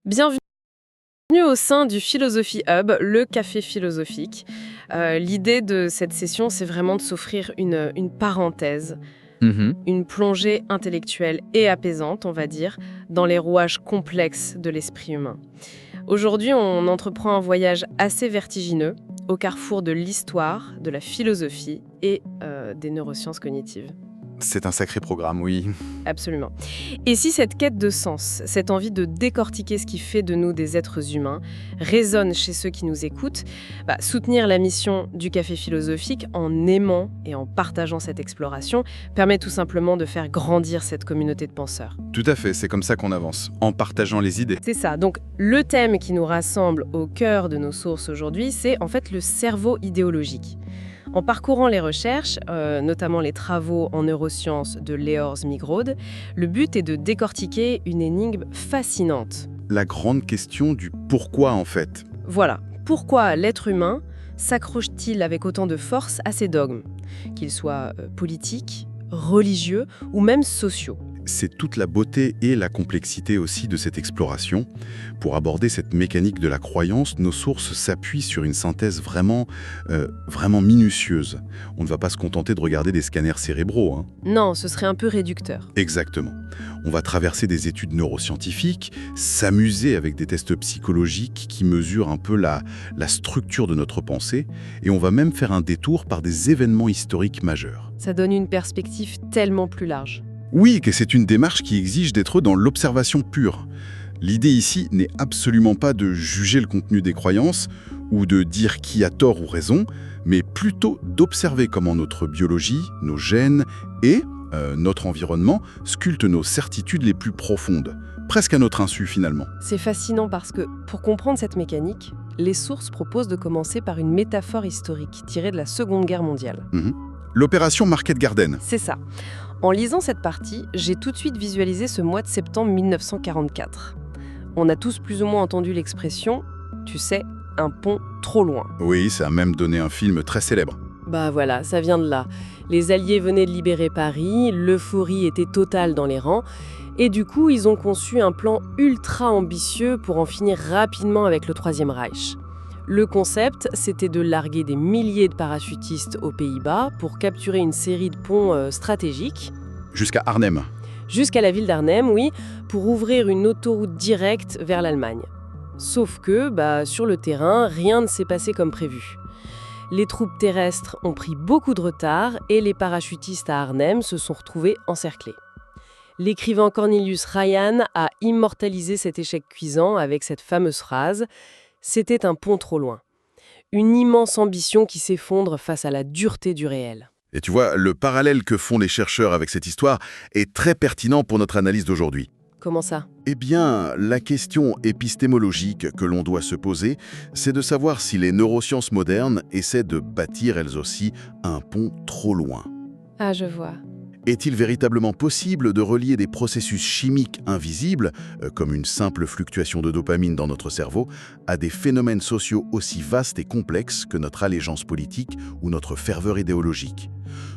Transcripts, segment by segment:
Bienvenue au sein du Philosophy Hub, le café philosophique. L'idée de cette session, c'est vraiment de s'offrir une parenthèse, Mhm. une plongée intellectuelle et apaisante, on va dire, dans les rouages complexes de l'esprit humain. Aujourd'hui, on entreprend un voyage assez vertigineux au carrefour de l'histoire, de la philosophie et des neurosciences cognitives. C'est un sacré programme, oui. Absolument. Et si cette quête de sens, cette envie de décortiquer ce qui fait de nous des êtres humains, résonne chez ceux qui nous écoutent, soutenir la mission du Café philosophique en aimant et en partageant cette exploration permet tout simplement de faire grandir cette communauté de penseurs. Tout à fait, c'est comme ça qu'on avance, en partageant les idées. C'est ça. Donc, le thème qui nous rassemble au cœur de nos sources aujourd'hui, c'est en fait le cerveau idéologique. En parcourant les recherches, notamment les travaux en neurosciences de Leors Migrode, le but est de décortiquer une énigme fascinante. La grande question du pourquoi en fait. Voilà, pourquoi l'être humain s'accroche-t-il avec autant de force à ses dogmes, qu'ils soient politiques, religieux ou même sociaux ? C'est toute la beauté et la complexité aussi de cette exploration. Pour aborder cette mécanique de la croyance, nos sources s'appuient sur une synthèse vraiment minutieuse. On ne va pas se contenter de regarder des scanners cérébraux, hein. Non, ce serait un peu réducteur. Exactement. On va traverser des études neuroscientifiques, s'amuser avec des tests psychologiques qui mesurent un peu la structure de notre pensée, et on va même faire un détour par des événements historiques majeurs. Ça donne une perspective tellement plus large. Oui, que c'est une démarche qui exige d'être dans l'observation pure. L'idée ici n'est absolument pas de juger le contenu des croyances ou de dire qui a tort ou raison, mais plutôt d'observer comment notre biologie, nos gènes et notre environnement sculptent nos certitudes les plus profondes, presque à notre insu finalement. C'est fascinant parce que, pour comprendre cette mécanique, les sources proposent de commencer par une métaphore historique tirée de la Seconde Guerre mondiale. L'opération Market Garden. C'est ça. En lisant cette partie, j'ai tout de suite visualisé ce mois de septembre 1944. On a tous plus ou moins entendu l'expression, tu sais, un pont trop loin. Oui, ça a même donné un film très célèbre. Voilà, ça vient de là. Les Alliés venaient de libérer Paris, l'euphorie était totale dans les rangs, et du coup, ils ont conçu un plan ultra ambitieux pour en finir rapidement avec le Troisième Reich. Le concept, c'était de larguer des milliers de parachutistes aux Pays-Bas pour capturer une série de ponts stratégiques. Jusqu'à Arnhem. Jusqu'à la ville d'Arnhem, oui, pour ouvrir une autoroute directe vers l'Allemagne. Sauf que, sur le terrain, rien ne s'est passé comme prévu. Les troupes terrestres ont pris beaucoup de retard et les parachutistes à Arnhem se sont retrouvés encerclés. L'écrivain Cornelius Ryan a immortalisé cet échec cuisant avec cette fameuse phrase « C'était un pont trop loin ». Une immense ambition qui s'effondre face à la dureté du réel. Et tu vois, le parallèle que font les chercheurs avec cette histoire est très pertinent pour notre analyse d'aujourd'hui. Comment ça ? Eh bien, la question épistémologique que l'on doit se poser, c'est de savoir si les neurosciences modernes essaient de bâtir elles aussi un pont trop loin. Ah, je vois. Est-il véritablement possible de relier des processus chimiques invisibles, comme une simple fluctuation de dopamine dans notre cerveau, à des phénomènes sociaux aussi vastes et complexes que notre allégeance politique ou notre ferveur idéologique ?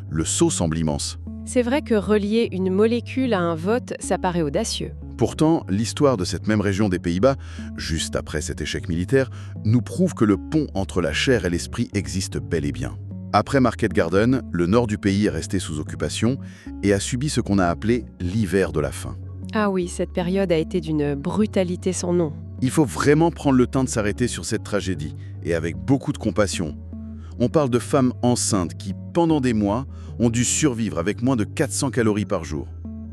Le saut semble immense. C'est vrai que relier une molécule à un vote, ça paraît audacieux. Pourtant, l'histoire de cette même région des Pays-Bas, juste après cet échec militaire, nous prouve que le pont entre la chair et l'esprit existe bel et bien. Après Market Garden, le nord du pays est resté sous occupation et a subi ce qu'on a appelé l'hiver de la faim. Ah oui, cette période a été d'une brutalité sans nom. Il faut vraiment prendre le temps de s'arrêter sur cette tragédie, et avec beaucoup de compassion. On parle de femmes enceintes qui, pendant des mois, ont dû survivre avec moins de 400 calories par jour.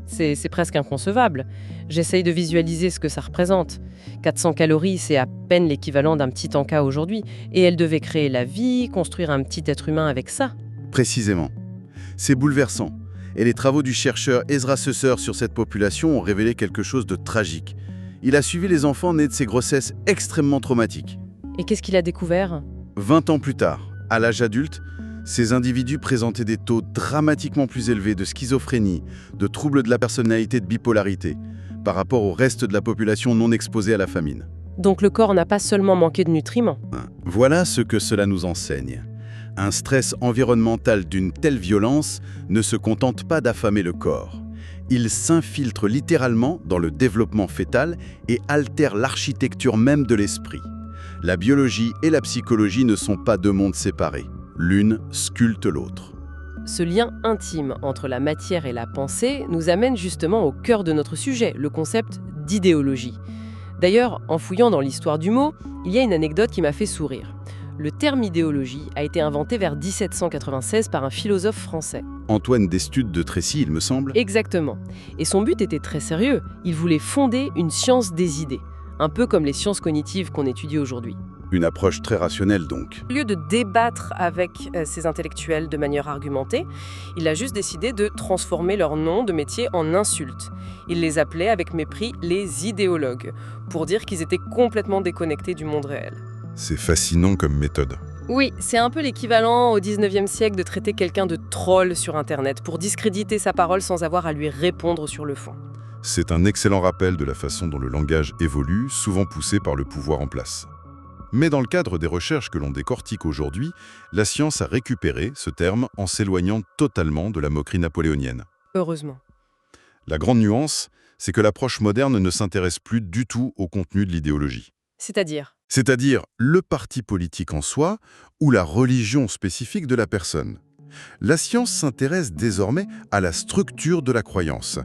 C'est presque inconcevable. J'essaye de visualiser ce que ça représente. 400 calories, c'est à peine l'équivalent d'un petit encas aujourd'hui. Et elle devait créer la vie, construire un petit être humain avec ça. Précisément. C'est bouleversant. Et les travaux du chercheur Ezra Susser sur cette population ont révélé quelque chose de tragique. Il a suivi les enfants nés de ces grossesses extrêmement traumatiques. Et qu'est-ce qu'il a découvert ? 20 ans plus tard, à l'âge adulte, ces individus présentaient des taux dramatiquement plus élevés de schizophrénie, de troubles de la personnalité, de bipolarité, par rapport au reste de la population non exposée à la famine. Donc le corps n'a pas seulement manqué de nutriments. Voilà ce que cela nous enseigne. Un stress environnemental d'une telle violence ne se contente pas d'affamer le corps. Ils s'infiltrent littéralement dans le développement fœtal et altèrent l'architecture même de l'esprit. La biologie et la psychologie ne sont pas deux mondes séparés. L'une sculpte l'autre. Ce lien intime entre la matière et la pensée nous amène justement au cœur de notre sujet, le concept d'idéologie. D'ailleurs, en fouillant dans l'histoire du mot, il y a une anecdote qui m'a fait sourire. Le terme idéologie a été inventé vers 1796 par un philosophe français. Antoine d'Estude de Trécy, il me semble. Exactement. Et son but était très sérieux. Il voulait fonder une science des idées, un peu comme les sciences cognitives qu'on étudie aujourd'hui. Une approche très rationnelle donc. Au lieu de débattre avec ces intellectuels de manière argumentée, il a juste décidé de transformer leur nom de métier en insulte. Il les appelait avec mépris les idéologues, pour dire qu'ils étaient complètement déconnectés du monde réel. C'est fascinant comme méthode. Oui, c'est un peu l'équivalent au 19e siècle de traiter quelqu'un de troll sur Internet pour discréditer sa parole sans avoir à lui répondre sur le fond. C'est un excellent rappel de la façon dont le langage évolue, souvent poussé par le pouvoir en place. Mais dans le cadre des recherches que l'on décortique aujourd'hui, la science a récupéré ce terme en s'éloignant totalement de la moquerie napoléonienne. Heureusement. La grande nuance, c'est que l'approche moderne ne s'intéresse plus du tout au contenu de l'idéologie. C'est-à-dire le parti politique en soi ou la religion spécifique de la personne. La science s'intéresse désormais à la structure de la croyance.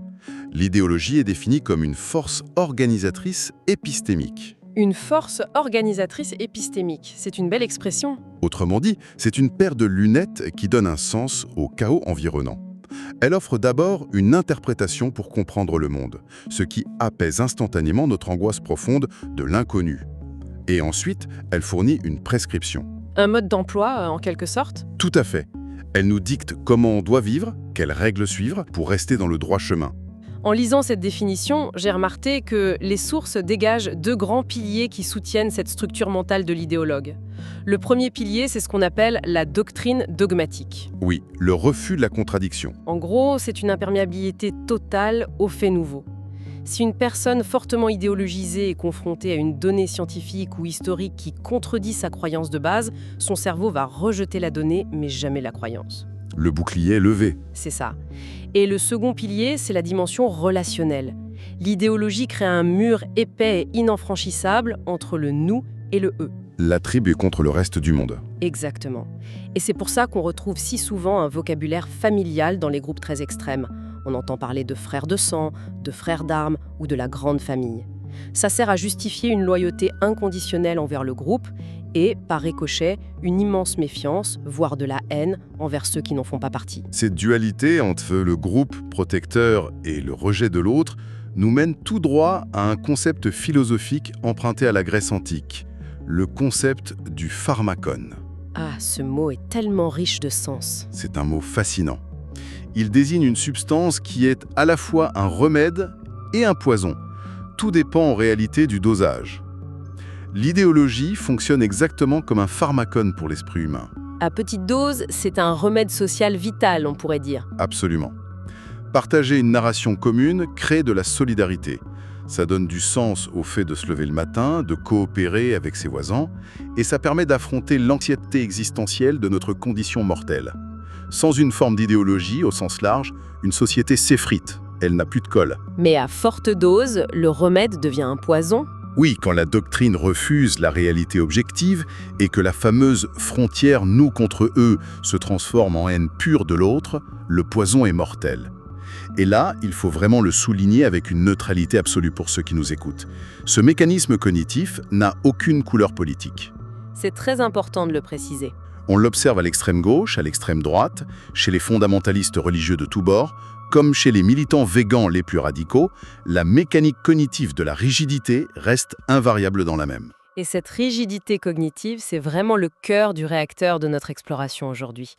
L'idéologie est définie comme une force organisatrice épistémique. Une force organisatrice épistémique, c'est une belle expression. Autrement dit, c'est une paire de lunettes qui donne un sens au chaos environnant. Elle offre d'abord une interprétation pour comprendre le monde, ce qui apaise instantanément notre angoisse profonde de l'inconnu. Et ensuite, elle fournit une prescription. Un mode d'emploi, en quelque sorte ? Tout à fait. Elle nous dicte comment on doit vivre, quelles règles suivre pour rester dans le droit chemin. En lisant cette définition, j'ai remarqué que les sources dégagent deux grands piliers qui soutiennent cette structure mentale de l'idéologue. Le premier pilier, c'est ce qu'on appelle la doctrine dogmatique. Oui, le refus de la contradiction. En gros, c'est une imperméabilité totale aux faits nouveaux. Si une personne fortement idéologisée est confrontée à une donnée scientifique ou historique qui contredit sa croyance de base, son cerveau va rejeter la donnée, mais jamais la croyance. Le bouclier est levé. C'est ça. Et le second pilier, c'est la dimension relationnelle. L'idéologie crée un mur épais et inenfranchissable entre le nous et le eux. La tribu est contre le reste du monde. Exactement. Et c'est pour ça qu'on retrouve si souvent un vocabulaire familial dans les groupes très extrêmes. On entend parler de frères de sang, de frères d'armes ou de la grande famille. Ça sert à justifier une loyauté inconditionnelle envers le groupe et, par ricochet, une immense méfiance, voire de la haine, envers ceux qui n'en font pas partie. Cette dualité entre le groupe protecteur et le rejet de l'autre nous mène tout droit à un concept philosophique emprunté à la Grèce antique, le concept du pharmakon. Ah, ce mot est tellement riche de sens. C'est un mot fascinant. Il désigne une substance qui est à la fois un remède et un poison. Tout dépend en réalité du dosage. L'idéologie fonctionne exactement comme un pharmakon pour l'esprit humain. À petite dose, c'est un remède social vital, on pourrait dire. Absolument. Partager une narration commune crée de la solidarité. Ça donne du sens au fait de se lever le matin, de coopérer avec ses voisins, et ça permet d'affronter l'anxiété existentielle de notre condition mortelle. Sans une forme d'idéologie, au sens large, une société s'effrite. Elle n'a plus de colle. Mais à forte dose, le remède devient un poison. Oui, quand la doctrine refuse la réalité objective et que la fameuse frontière nous contre eux se transforme en haine pure de l'autre, le poison est mortel. Et là, il faut vraiment le souligner avec une neutralité absolue pour ceux qui nous écoutent. Ce mécanisme cognitif n'a aucune couleur politique. C'est très important de le préciser. On l'observe à l'extrême gauche, à l'extrême droite, chez les fondamentalistes religieux de tous bords, comme chez les militants végans les plus radicaux, la mécanique cognitive de la rigidité reste invariable dans la même. Et cette rigidité cognitive, c'est vraiment le cœur du réacteur de notre exploration aujourd'hui.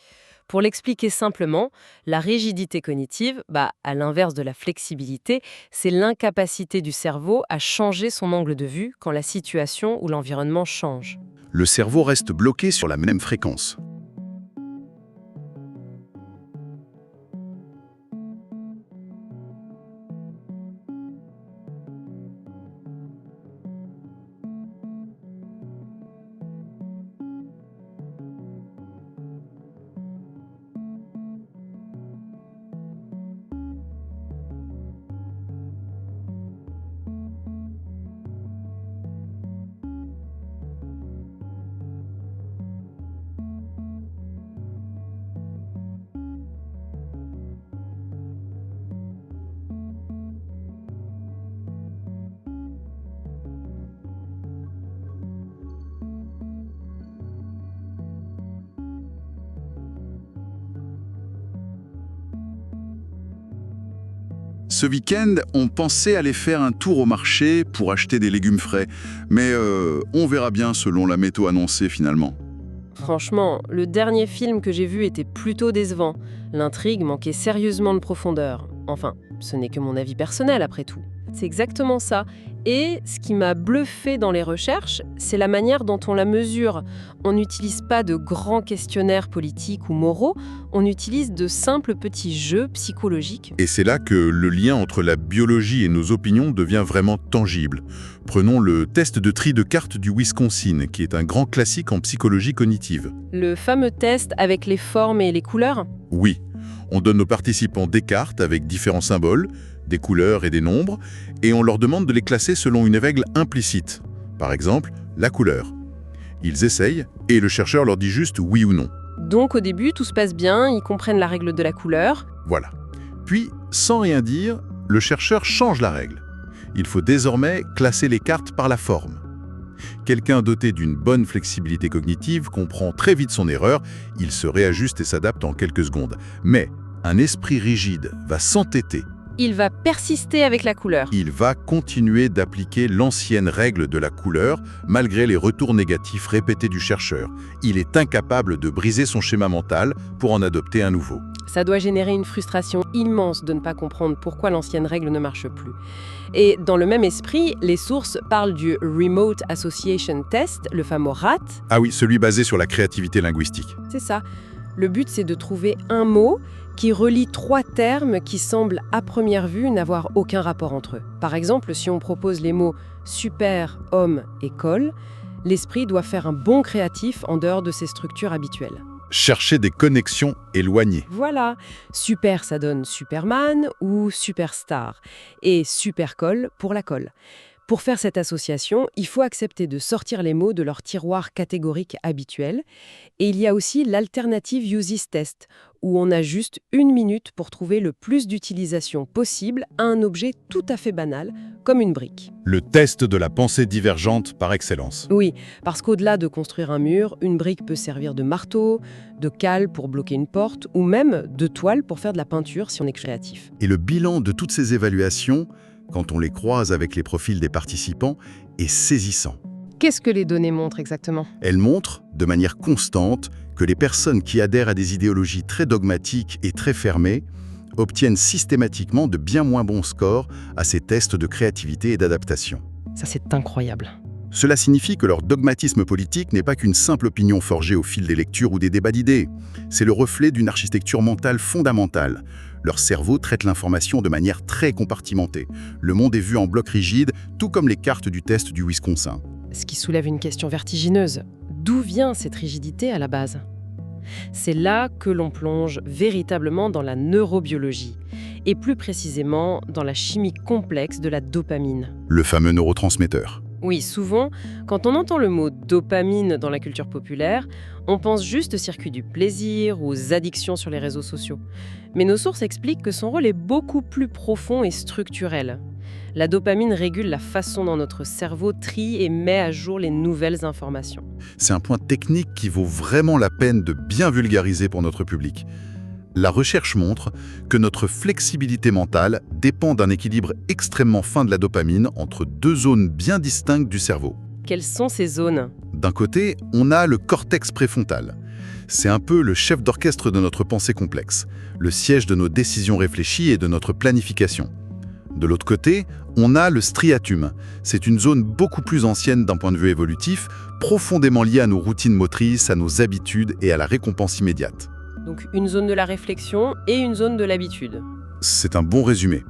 Pour l'expliquer simplement, la rigidité cognitive, à l'inverse de la flexibilité, c'est l'incapacité du cerveau à changer son angle de vue quand la situation ou l'environnement change. Le cerveau reste bloqué sur la même fréquence. Ce week-end, on pensait aller faire un tour au marché pour acheter des légumes frais. Mais on verra bien selon la météo annoncée finalement. Franchement, le dernier film que j'ai vu était plutôt décevant. L'intrigue manquait sérieusement de profondeur. Enfin, ce n'est que mon avis personnel après tout. C'est exactement ça. Et ce qui m'a bluffé dans les recherches, c'est la manière dont on la mesure. On n'utilise pas de grands questionnaires politiques ou moraux, on utilise de simples petits jeux psychologiques. Et c'est là que le lien entre la biologie et nos opinions devient vraiment tangible. Prenons le test de tri de cartes du Wisconsin, qui est un grand classique en psychologie cognitive. Le fameux test avec les formes et les couleurs ? Oui, on donne aux participants des cartes avec différents symboles, des couleurs et des nombres, et on leur demande de les classer selon une règle implicite. Par exemple, la couleur. Ils essayent, et le chercheur leur dit juste oui ou non. Donc au début, tout se passe bien, ils comprennent la règle de la couleur. Voilà. Puis, sans rien dire, le chercheur change la règle. Il faut désormais classer les cartes par la forme. Quelqu'un doté d'une bonne flexibilité cognitive comprend très vite son erreur, il se réajuste et s'adapte en quelques secondes. Mais un esprit rigide va s'entêter. Il va persister avec la couleur. Il va continuer d'appliquer l'ancienne règle de la couleur malgré les retours négatifs répétés du chercheur. Il est incapable de briser son schéma mental pour en adopter un nouveau. Ça doit générer une frustration immense de ne pas comprendre pourquoi l'ancienne règle ne marche plus. Et dans le même esprit, les sources parlent du Remote Association Test, le fameux RAT. Ah oui, celui basé sur la créativité linguistique. C'est ça. Le but, c'est de trouver un mot qui relie 3 termes qui semblent à première vue n'avoir aucun rapport entre eux. Par exemple, si on propose les mots super, homme et colle, l'esprit doit faire un bond créatif en dehors de ses structures habituelles. Chercher des connexions éloignées. Voilà, super ça donne Superman ou Superstar et Supercolle pour la colle. Pour faire cette association, il faut accepter de sortir les mots de leur tiroir catégorique habituel. Et il y a aussi l'alternative Uses Test, où on a juste 1 minute pour trouver le plus d'utilisation possible à un objet tout à fait banal, comme une brique. Le test de la pensée divergente par excellence. Oui, parce qu'au-delà de construire un mur, une brique peut servir de marteau, de cale pour bloquer une porte, ou même de toile pour faire de la peinture si on est créatif. Et le bilan de toutes ces évaluations, quand on les croise avec les profils des participants, est saisissant. Qu'est-ce que les données montrent exactement ? Elles montrent, de manière constante, que les personnes qui adhèrent à des idéologies très dogmatiques et très fermées obtiennent systématiquement de bien moins bons scores à ces tests de créativité et d'adaptation. Ça, c'est incroyable. Cela signifie que leur dogmatisme politique n'est pas qu'une simple opinion forgée au fil des lectures ou des débats d'idées. C'est le reflet d'une architecture mentale fondamentale. Leur cerveau traite l'information de manière très compartimentée. Le monde est vu en bloc rigide, tout comme les cartes du test du Wisconsin. Ce qui soulève une question vertigineuse. D'où vient cette rigidité à la base ? C'est là que l'on plonge véritablement dans la neurobiologie, et plus précisément dans la chimie complexe de la dopamine. Le fameux neurotransmetteur. Oui, souvent, quand on entend le mot dopamine dans la culture populaire, on pense juste au circuit du plaisir ou aux addictions sur les réseaux sociaux. Mais nos sources expliquent que son rôle est beaucoup plus profond et structurel. La dopamine régule la façon dont notre cerveau trie et met à jour les nouvelles informations. C'est un point technique qui vaut vraiment la peine de bien vulgariser pour notre public. La recherche montre que notre flexibilité mentale dépend d'un équilibre extrêmement fin de la dopamine entre 2 zones bien distinctes du cerveau. Quelles sont ces zones ? D'un côté, on a le cortex préfrontal. C'est un peu le chef d'orchestre de notre pensée complexe, le siège de nos décisions réfléchies et de notre planification. De l'autre côté, on a le striatum. C'est une zone beaucoup plus ancienne d'un point de vue évolutif, profondément liée à nos routines motrices, à nos habitudes et à la récompense immédiate. Donc une zone de la réflexion et une zone de l'habitude. C'est un bon résumé.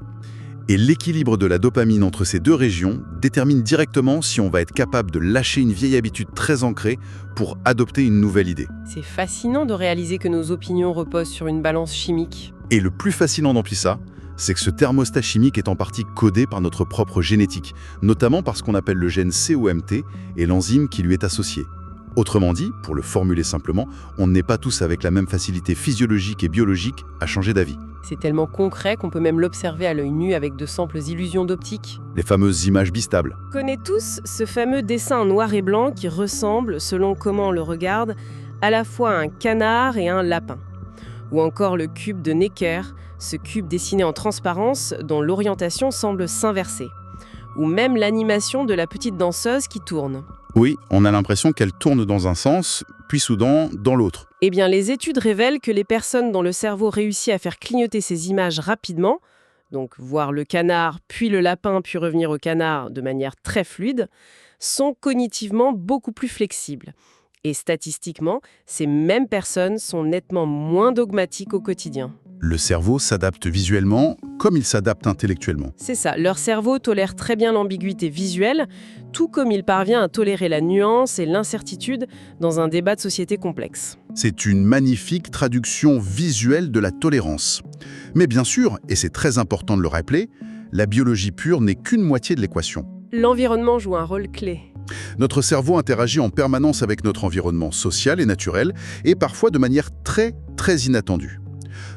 Et l'équilibre de la dopamine entre ces 2 régions détermine directement si on va être capable de lâcher une vieille habitude très ancrée pour adopter une nouvelle idée. C'est fascinant de réaliser que nos opinions reposent sur une balance chimique. Et le plus fascinant dans tout ça, c'est que ce thermostat chimique est en partie codé par notre propre génétique, notamment par ce qu'on appelle le gène COMT et l'enzyme qui lui est associée. Autrement dit, pour le formuler simplement, on n'est pas tous avec la même facilité physiologique et biologique à changer d'avis. C'est tellement concret qu'on peut même l'observer à l'œil nu avec de simples illusions d'optique. Les fameuses images bistables. On connaît tous ce fameux dessin en noir et blanc qui ressemble, selon comment on le regarde, à la fois à un canard et à un lapin. Ou encore le cube de Necker, ce cube dessiné en transparence dont l'orientation semble s'inverser. Ou même l'animation de la petite danseuse qui tourne. Oui, on a l'impression qu'elle tourne dans un sens, puis soudain dans l'autre. Eh bien, les études révèlent que les personnes dont le cerveau réussit à faire clignoter ces images rapidement, donc voir le canard, puis le lapin, puis revenir au canard de manière très fluide, sont cognitivement beaucoup plus flexibles. Et statistiquement, ces mêmes personnes sont nettement moins dogmatiques au quotidien. Le cerveau s'adapte visuellement comme il s'adapte intellectuellement. C'est ça, leur cerveau tolère très bien l'ambiguïté visuelle, tout comme il parvient à tolérer la nuance et l'incertitude dans un débat de société complexe. C'est une magnifique traduction visuelle de la tolérance. Mais bien sûr, et c'est très important de le rappeler, la biologie pure n'est qu'une moitié de l'équation. L'environnement joue un rôle clé. Notre cerveau interagit en permanence avec notre environnement social et naturel, et parfois de manière très inattendue.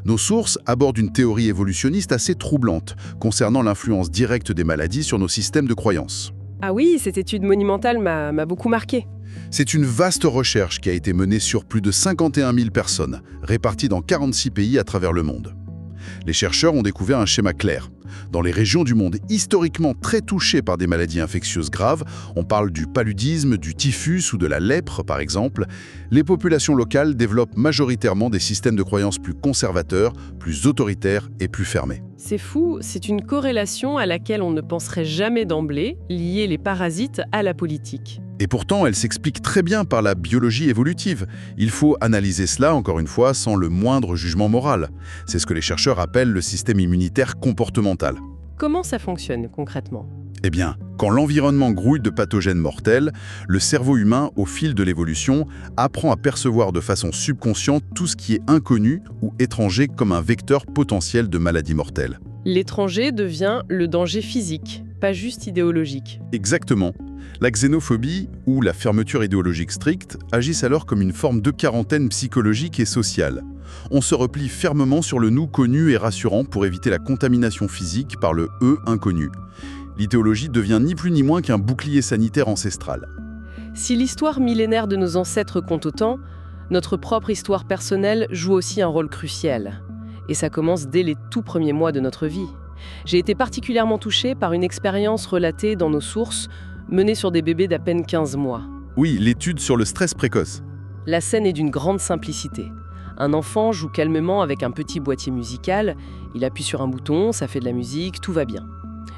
Nos sources abordent une théorie évolutionniste assez troublante concernant l'influence directe des maladies sur nos systèmes de croyances. Ah oui, cette étude monumentale m'a beaucoup marqué. C'est une vaste recherche qui a été menée sur plus de 51 000 personnes, réparties dans 46 pays à travers le monde. Les chercheurs ont découvert un schéma clair. Dans les régions du monde historiquement très touchées par des maladies infectieuses graves, on parle du paludisme, du typhus ou de la lèpre par exemple, les populations locales développent majoritairement des systèmes de croyances plus conservateurs, plus autoritaires et plus fermés. C'est fou, c'est une corrélation à laquelle on ne penserait jamais d'emblée, lier les parasites à la politique. Et pourtant, elle s'explique très bien par la biologie évolutive. Il faut analyser cela, encore une fois, sans le moindre jugement moral. C'est ce que les chercheurs appellent le système immunitaire comportemental. Comment ça fonctionne concrètement ? Eh bien, quand l'environnement grouille de pathogènes mortels, le cerveau humain, au fil de l'évolution, apprend à percevoir de façon subconsciente tout ce qui est inconnu ou étranger comme un vecteur potentiel de maladie mortelle. L'étranger devient le danger physique, pas juste idéologique. Exactement. La xénophobie, ou la fermeture idéologique stricte, agissent alors comme une forme de quarantaine psychologique et sociale. On se replie fermement sur le nous connu et rassurant pour éviter la contamination physique par le « eux » inconnu. L'idéologie devient ni plus ni moins qu'un bouclier sanitaire ancestral. Si l'histoire millénaire de nos ancêtres compte autant, notre propre histoire personnelle joue aussi un rôle crucial. Et ça commence dès les tout premiers mois de notre vie. J'ai été particulièrement touchée par une expérience relatée dans nos sources, menée sur des bébés d'à peine 15 mois. Oui, l'étude sur le stress précoce. La scène est d'une grande simplicité. Un enfant joue calmement avec un petit boîtier musical, il appuie sur un bouton, ça fait de la musique, tout va bien.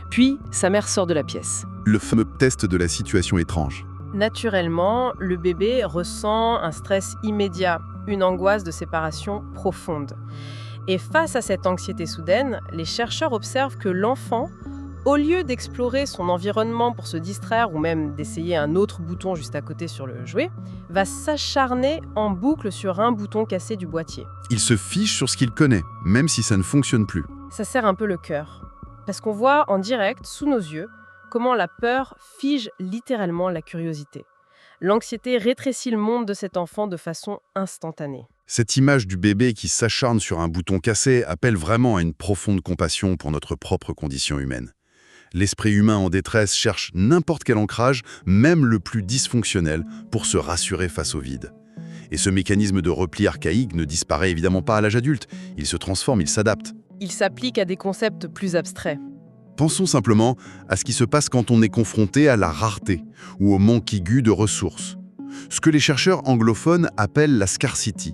Puis, sa mère sort de la pièce. Le fameux test de la situation étrange. Naturellement, le bébé ressent un stress immédiat, une angoisse de séparation profonde. Et face à cette anxiété soudaine, les chercheurs observent que l'enfant, au lieu d'explorer son environnement pour se distraire ou même d'essayer un autre bouton juste à côté sur le jouet, va s'acharner en boucle sur un bouton cassé du boîtier. Il se fiche sur ce qu'il connaît, même si ça ne fonctionne plus. Ça serre un peu le cœur. Parce qu'on voit en direct, sous nos yeux, comment la peur fige littéralement la curiosité. L'anxiété rétrécit le monde de cet enfant de façon instantanée. Cette image du bébé qui s'acharne sur un bouton cassé appelle vraiment à une profonde compassion pour notre propre condition humaine. L'esprit humain en détresse cherche n'importe quel ancrage, même le plus dysfonctionnel, pour se rassurer face au vide. Et ce mécanisme de repli archaïque ne disparaît évidemment pas à l'âge adulte. Il se transforme, il s'adapte. Il s'applique à des concepts plus abstraits. Pensons simplement à ce qui se passe quand on est confronté à la rareté ou au manque aigu de ressources. Ce que les chercheurs anglophones appellent la scarcity.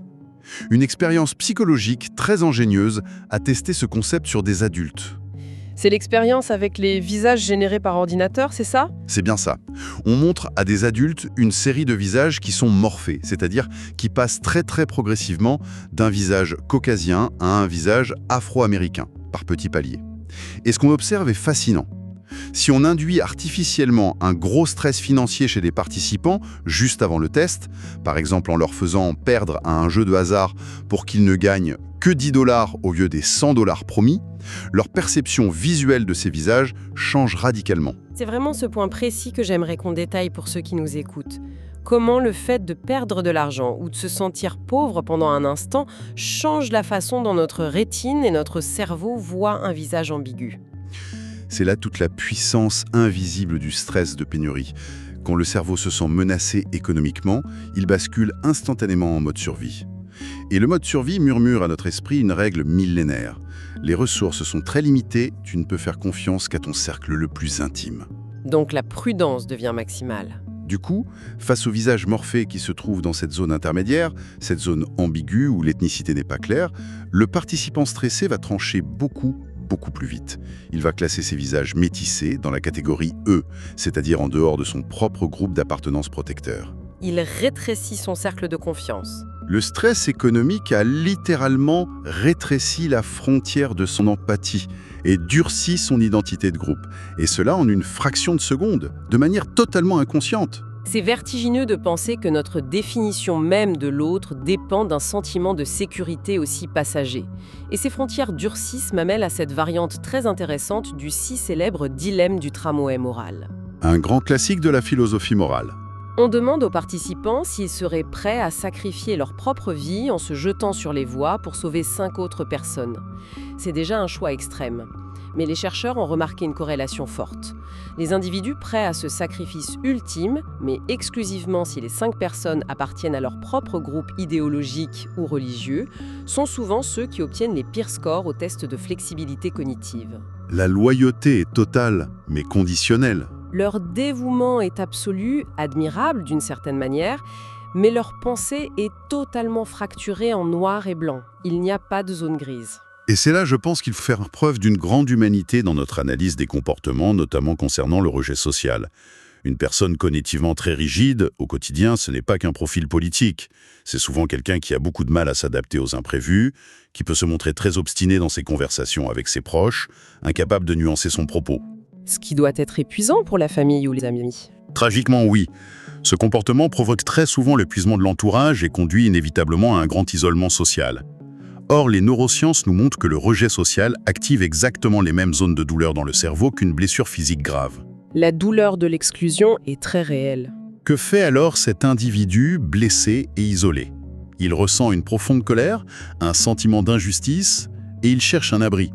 Une expérience psychologique très ingénieuse a testé ce concept sur des adultes. C'est l'expérience avec les visages générés par ordinateur, c'est ça ? C'est bien ça. On montre à des adultes une série de visages qui sont morphés, c'est-à-dire qui passent très progressivement d'un visage caucasien à un visage afro-américain, par petits paliers. Et ce qu'on observe est fascinant. Si on induit artificiellement un gros stress financier chez des participants juste avant le test, par exemple en leur faisant perdre à un jeu de hasard pour qu'ils ne gagnent que 10 $ au lieu des 100 $ promis, leur perception visuelle de ces visages change radicalement. C'est vraiment ce point précis que j'aimerais qu'on détaille pour ceux qui nous écoutent. Comment le fait de perdre de l'argent ou de se sentir pauvre pendant un instant change la façon dont notre rétine et notre cerveau voient un visage ambigu. C'est là toute la puissance invisible du stress de pénurie. Quand le cerveau se sent menacé économiquement, il bascule instantanément en mode survie. Et le mode survie murmure à notre esprit une règle millénaire. Les ressources sont très limitées, tu ne peux faire confiance qu'à ton cercle le plus intime. Donc la prudence devient maximale. Du coup, face au visage morphé qui se trouve dans cette zone intermédiaire, cette zone ambiguë où l'ethnicité n'est pas claire, le participant stressé va trancher beaucoup plus vite. Il va classer ces visages métissés dans la catégorie E, c'est-à-dire en dehors de son propre groupe d'appartenance protecteur. Il rétrécit son cercle de confiance. Le stress économique a littéralement rétréci la frontière de son empathie et durci son identité de groupe. Et cela en une fraction de seconde, de manière totalement inconsciente. C'est vertigineux de penser que notre définition même de l'autre dépend d'un sentiment de sécurité aussi passager. Et ces frontières durcissent m'amènent à cette variante très intéressante du si célèbre dilemme du tramway moral. Un grand classique de la philosophie morale. On demande aux participants s'ils seraient prêts à sacrifier leur propre vie en se jetant sur les voies pour sauver 5 autres personnes. C'est déjà un choix extrême. Mais les chercheurs ont remarqué une corrélation forte. Les individus prêts à ce sacrifice ultime, mais exclusivement si les 5 personnes appartiennent à leur propre groupe idéologique ou religieux, sont souvent ceux qui obtiennent les pires scores au test de flexibilité cognitive. La loyauté est totale, mais conditionnelle. Leur dévouement est absolu, admirable d'une certaine manière, mais leur pensée est totalement fracturée en noir et blanc. Il n'y a pas de zone grise. Et c'est là, je pense, qu'il faut faire preuve d'une grande humanité dans notre analyse des comportements, notamment concernant le rejet social. Une personne cognitivement très rigide, au quotidien, ce n'est pas qu'un profil politique. C'est souvent quelqu'un qui a beaucoup de mal à s'adapter aux imprévus, qui peut se montrer très obstiné dans ses conversations avec ses proches, incapable de nuancer son propos. Ce qui doit être épuisant pour la famille ou les amis. Tragiquement, oui. Ce comportement provoque très souvent l'épuisement de l'entourage et conduit inévitablement à un grand isolement social. Or, les neurosciences nous montrent que le rejet social active exactement les mêmes zones de douleur dans le cerveau qu'une blessure physique grave. La douleur de l'exclusion est très réelle. Que fait alors cet individu blessé et isolé? Il ressent une profonde colère, un sentiment d'injustice, et il cherche un abri.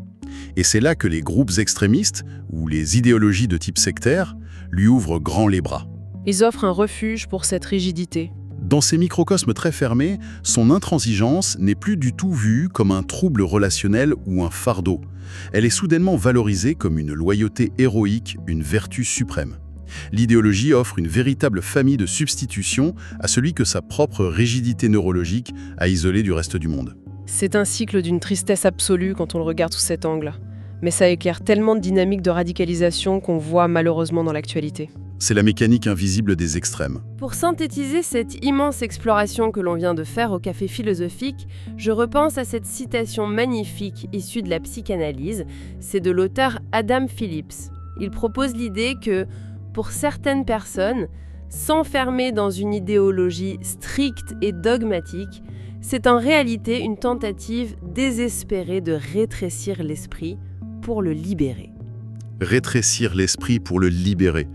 Et c'est là que les groupes extrémistes, ou les idéologies de type sectaire, lui ouvrent grand les bras. Ils offrent un refuge pour cette rigidité. Dans ces microcosmes très fermés, son intransigeance n'est plus du tout vue comme un trouble relationnel ou un fardeau. Elle est soudainement valorisée comme une loyauté héroïque, une vertu suprême. L'idéologie offre une véritable famille de substitutions à celui que sa propre rigidité neurologique a isolé du reste du monde. C'est un cycle d'une tristesse absolue quand on le regarde sous cet angle. Mais ça éclaire tellement de dynamiques de radicalisation qu'on voit malheureusement dans l'actualité. C'est la mécanique invisible des extrêmes. Pour synthétiser cette immense exploration que l'on vient de faire au Café Philosophique, je repense à cette citation magnifique issue de la psychanalyse. C'est de l'auteur Adam Phillips. Il propose l'idée que, pour certaines personnes, s'enfermer dans une idéologie stricte et dogmatique, c'est en réalité une tentative désespérée de rétrécir l'esprit pour le libérer. Rétrécir l'esprit pour le libérer.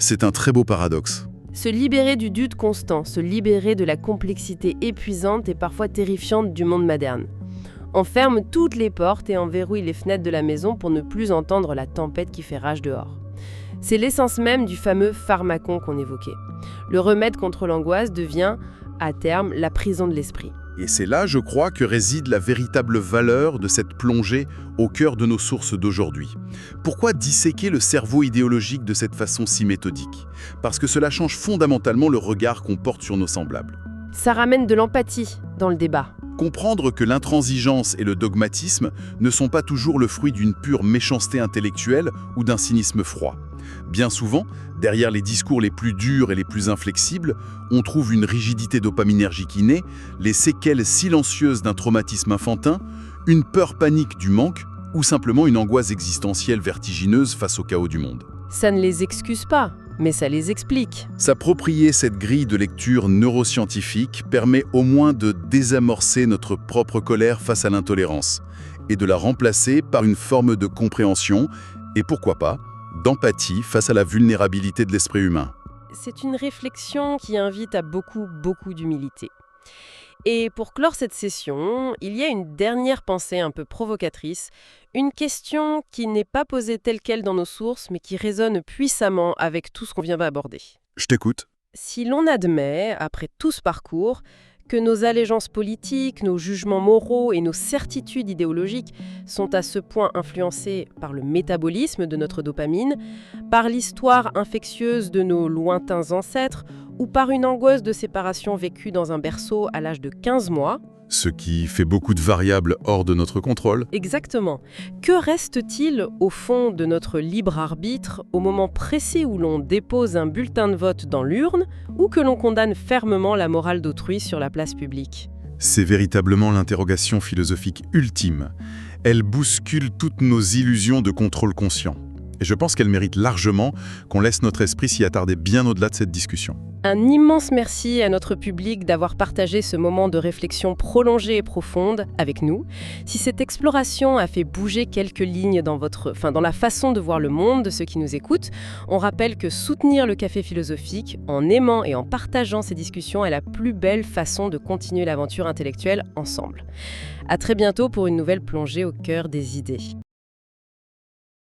C'est un très beau paradoxe. Se libérer du doute constant, se libérer de la complexité épuisante et parfois terrifiante du monde moderne. On ferme toutes les portes et on verrouille les fenêtres de la maison pour ne plus entendre la tempête qui fait rage dehors. C'est l'essence même du fameux pharmacon qu'on évoquait. Le remède contre l'angoisse devient, à terme, la prison de l'esprit. Et c'est là, je crois, que réside la véritable valeur de cette plongée au cœur de nos sources d'aujourd'hui. Pourquoi disséquer le cerveau idéologique de cette façon si méthodique? Parce que cela change fondamentalement le regard qu'on porte sur nos semblables. Ça ramène de l'empathie dans le débat. Comprendre que l'intransigeance et le dogmatisme ne sont pas toujours le fruit d'une pure méchanceté intellectuelle ou d'un cynisme froid. Bien souvent, derrière les discours les plus durs et les plus inflexibles, on trouve une rigidité dopaminergique innée, les séquelles silencieuses d'un traumatisme enfantin, une peur panique du manque ou simplement une angoisse existentielle vertigineuse face au chaos du monde. Ça ne les excuse pas, mais ça les explique. S'approprier cette grille de lecture neuroscientifique permet au moins de désamorcer notre propre colère face à l'intolérance et de la remplacer par une forme de compréhension et pourquoi pas, d'empathie face à la vulnérabilité de l'esprit humain. C'est une réflexion qui invite à beaucoup d'humilité. Et pour clore cette session, il y a une dernière pensée un peu provocatrice, une question qui n'est pas posée telle quelle dans nos sources, mais qui résonne puissamment avec tout ce qu'on vient d'aborder. Je t'écoute. Si l'on admet, après tout ce parcours, que nos allégeances politiques, nos jugements moraux et nos certitudes idéologiques sont à ce point influencés par le métabolisme de notre dopamine, par l'histoire infectieuse de nos lointains ancêtres ou par une angoisse de séparation vécue dans un berceau à l'âge de 15 mois. Ce qui fait beaucoup de variables hors de notre contrôle. Exactement. Que reste-t-il au fond de notre libre arbitre au moment précis où l'on dépose un bulletin de vote dans l'urne ou que l'on condamne fermement la morale d'autrui sur la place publique ? C'est véritablement l'interrogation philosophique ultime. Elle bouscule toutes nos illusions de contrôle conscient. Et je pense qu'elle mérite largement qu'on laisse notre esprit s'y attarder bien au-delà de cette discussion. Un immense merci à notre public d'avoir partagé ce moment de réflexion prolongée et profonde avec nous. Si cette exploration a fait bouger quelques lignes dans la façon de voir le monde de ceux qui nous écoutent, on rappelle que soutenir le Café Philosophique en aimant et en partageant ces discussions est la plus belle façon de continuer l'aventure intellectuelle ensemble. À très bientôt pour une nouvelle plongée au cœur des idées.